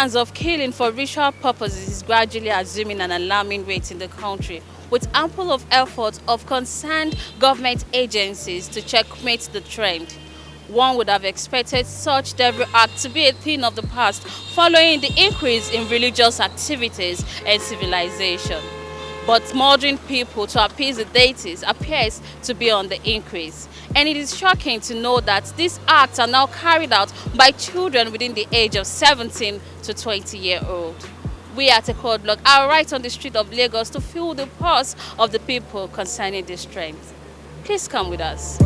prevalence of killing for ritual purposes is gradually assuming an alarming rate in the country, with ample of effort of concerned government agencies to checkmate the trend. One would have expected such devilry act to be a thing of the past following the increase in religious activities and civilization. But murdering people to appease the deities appears to be on the increase. And it is shocking to know that these acts are now carried out by children within the age of 17 to 20-year-old. We at Eko Hot Blog are right on the street of Lagos to feel the pulse of the people concerning this trend. Please come with us.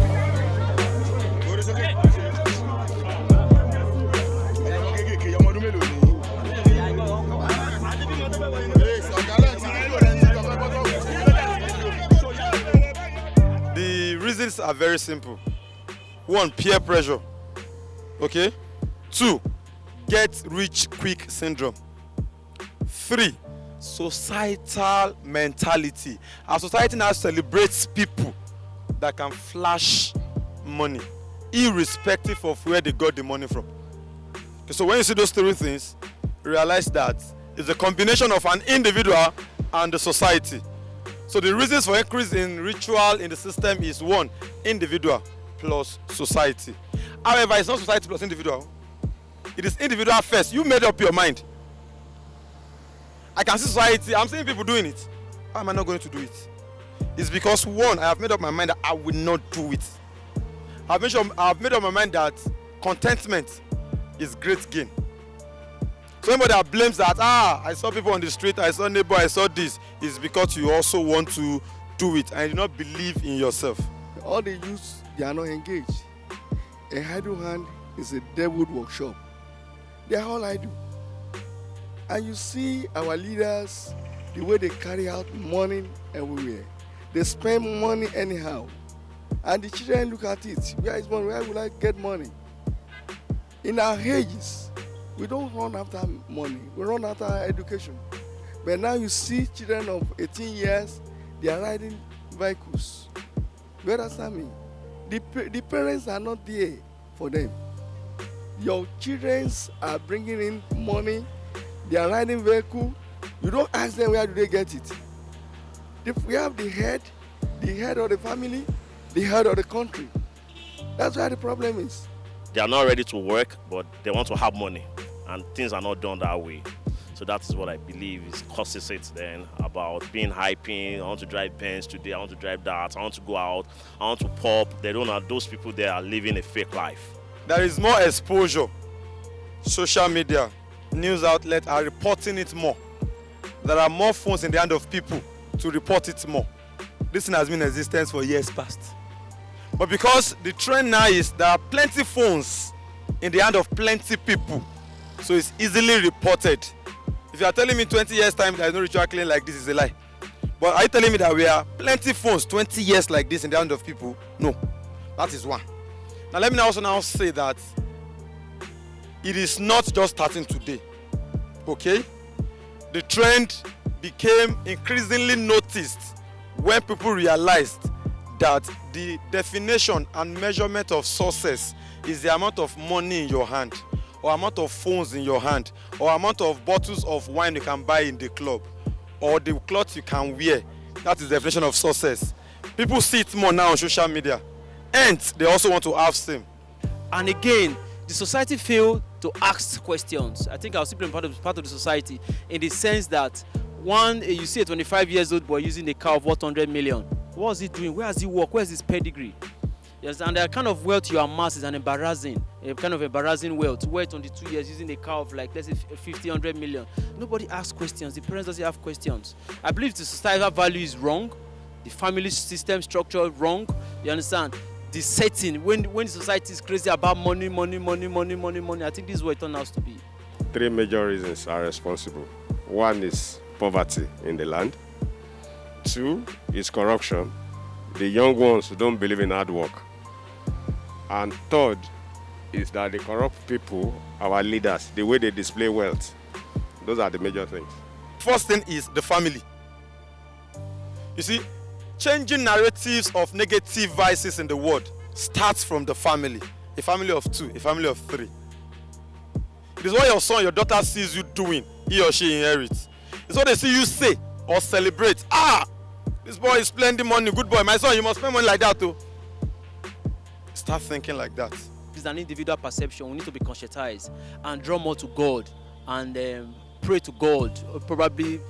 The reasons are very simple. 1, peer pressure. Okay? 2, get rich quick syndrome. 3, societal mentality. Our society now celebrates people that can flash money, irrespective of where they got the money from. Okay, so when you see those 3 things, realize that it's a combination of an individual and the society. So the reasons for increase in ritual in the system is 1, individual plus society. However, it's not society plus individual. It is individual first. You made up your mind. I can see society. I'm seeing people doing it. Why am I not going to do it? It's because 1, I have made up my mind that I will not do it. I've made up my mind that contentment is great gain. So anybody that blames that, I saw people on the street, I saw neighbor, I saw this, is because you also want to do it and you do not believe in yourself. All the youths, they are not engaged. A idle hand is a devil workshop. They are all idle. And you see our leaders, the way they carry out money everywhere. They spend money anyhow. And the children look at it. Where is money? Where will I get money? In our ages, we don't run after money. We run after education. But now you see children of 18 years, they are riding vehicles. You understand me? The parents are not there for them. Your children are bringing in money. They are riding vehicle. You don't ask them where do they get it. If we have the head of the family, the head of the country. That's where the problem is. They are not ready to work, but they want to have money. And things are not done that way. So that is what I believe is causes it then about being hyping. I want to drive Benz today, I want to drive that, I want to go out, I want to pop. They don't know those people there are living a fake life. There is more exposure. Social media, news outlets are reporting it more. There are more phones in the hand of people to report it more. This thing has been in existence for years past. But because the trend now is there are plenty phones in the hand of plenty people, so it's easily reported. If you are telling me 20 years time there is no ritual killing like this, is a lie. But are you telling me that we are plenty phones 20 years like this in the hand of people? No. That is 1. Now let me also now say that it is not just starting today. Okay? The trend became increasingly noticed when people realized that the definition and measurement of success is the amount of money in your hand, or amount of phones in your hand, or amount of bottles of wine you can buy in the club, or the clothes you can wear. That is the definition of success. People see it more now on social media, and they also want to have same. And again, the society failed to ask questions. I think I was simply part of the society in the sense that you see a 25-years-old boy using a car of what 100 million. What is he doing? Where does he work? Where is his pedigree? Yes, and the kind of wealth you amass is a kind of embarrassing wealth. Where 22 years using a car of like, let's say 50, 100 million. Nobody asks questions. The parents doesn't have questions. I believe the societal value is wrong. The family system structure wrong. You understand? The setting, when the society is crazy about money, I think this is what it turns out to be. 3 major reasons are responsible. 1 is poverty in the land. 2 is corruption. The young ones don't believe in hard work. And 3rd is that the corrupt people, our leaders, the way they display wealth. Those are the major things. First thing is the family. You see, changing narratives of negative vices in the world starts from the family. A family of 2, a family of 3. It It is what your son, your daughter sees you doing, he or she inherits. It's what they see you say or celebrate. This boy is spending money, good boy. My son, you must spend money like that too. Start thinking like that. It's an individual perception. We need to be conscientized and draw more to God and pray to God. Probably,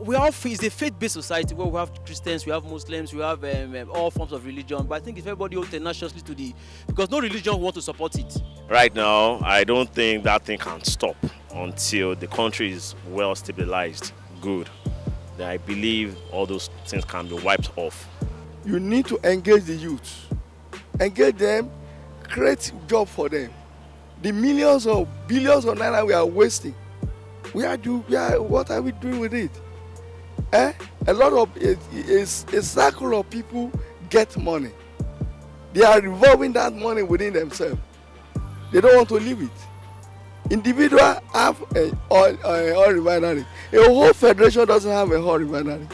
it's a faith-based society where we have Christians, we have Muslims, we have all forms of religion. But I think if everybody holds tenaciously because no religion wants to support it. Right now, I don't think that thing can stop until the country is well stabilized, good. Then I believe all those things can be wiped off. You need to engage the youth. Engage them, create job for them. The millions or billions of naira we are wasting, what are we doing with it? A lot of a circle of people get money. They are revolving that money within themselves. They don't want to leave it. Individual have an oil refinery. A whole federation doesn't have a whole refinery.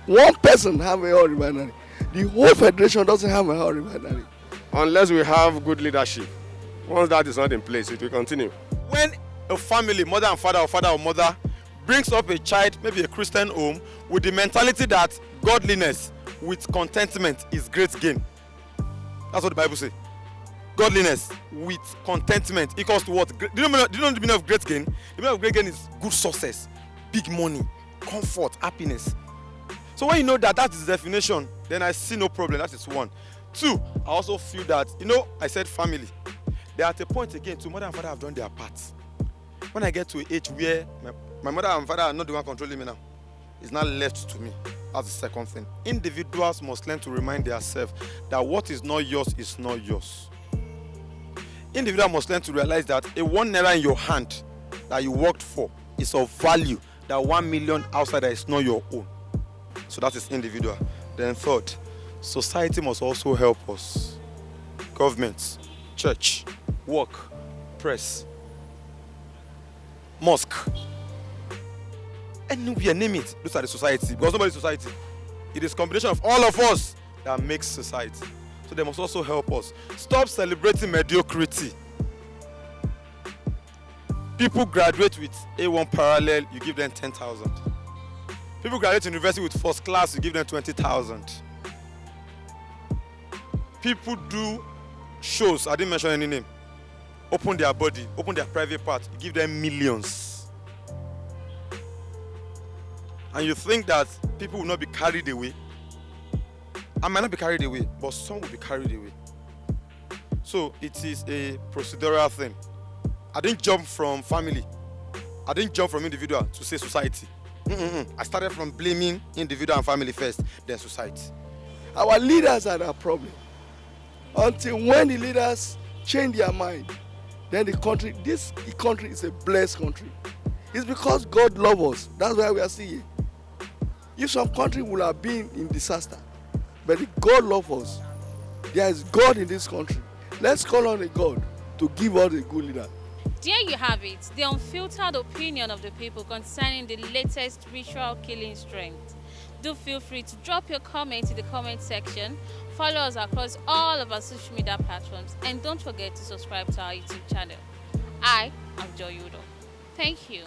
One person have a whole refinery. The whole federation doesn't have a whole refinery. Unless we have good leadership. Once that is not in place, it will continue. When a family, mother and father or mother, brings up a child, maybe a Christian home, with the mentality that godliness with contentment is great gain. That's what the Bible says. Godliness with contentment equals to what? Do you know the meaning of great gain? The meaning of great gain is good success, big money, comfort, happiness. So when you know that is the definition, then I see no problem. That is one. Two, I also feel that, I said family. They're at a point again, too, mother and father have done their part. When I get to an age where my mother and father are not the one controlling me now, it's not left to me. That's the second thing. Individuals must learn to remind themselves that what is not yours is not yours. Individuals must learn to realize that a 1 naira in your hand that you worked for is of value, that 1 million outside is not your own. So that is individual. Then third, society must also help us. Governments, church, work, press, mosque, anywhere, name it. Those are the society. Because nobody's society. It is a combination of all of us that makes society. So they must also help us. Stop celebrating mediocrity. People graduate with A1 parallel, you give them 10,000. People graduate university with first class, you give them 20,000. People do shows, I didn't mention any name. Open their body, open their private part, you give them millions. And you think that people will not be carried away. I might not be carried away, but some will be carried away. So it is a procedural thing. I didn't jump from family. I didn't jump from individual to say society. I started from blaming individual and family first, then society. Our leaders are the problem. Until when the leaders change their mind, then this country is a blessed country. It's because God loves us. That's why we are still here. If some country would have been in disaster, but God loves us. There is God in this country. Let's call on a God to give us a good leader. There you have it, the unfiltered opinion of the people concerning the latest ritual killing trend. Do feel free to drop your comment in the comment section. Follow us across all of our social media platforms and don't forget to subscribe to our YouTube channel. I am Joy Udo. Thank you.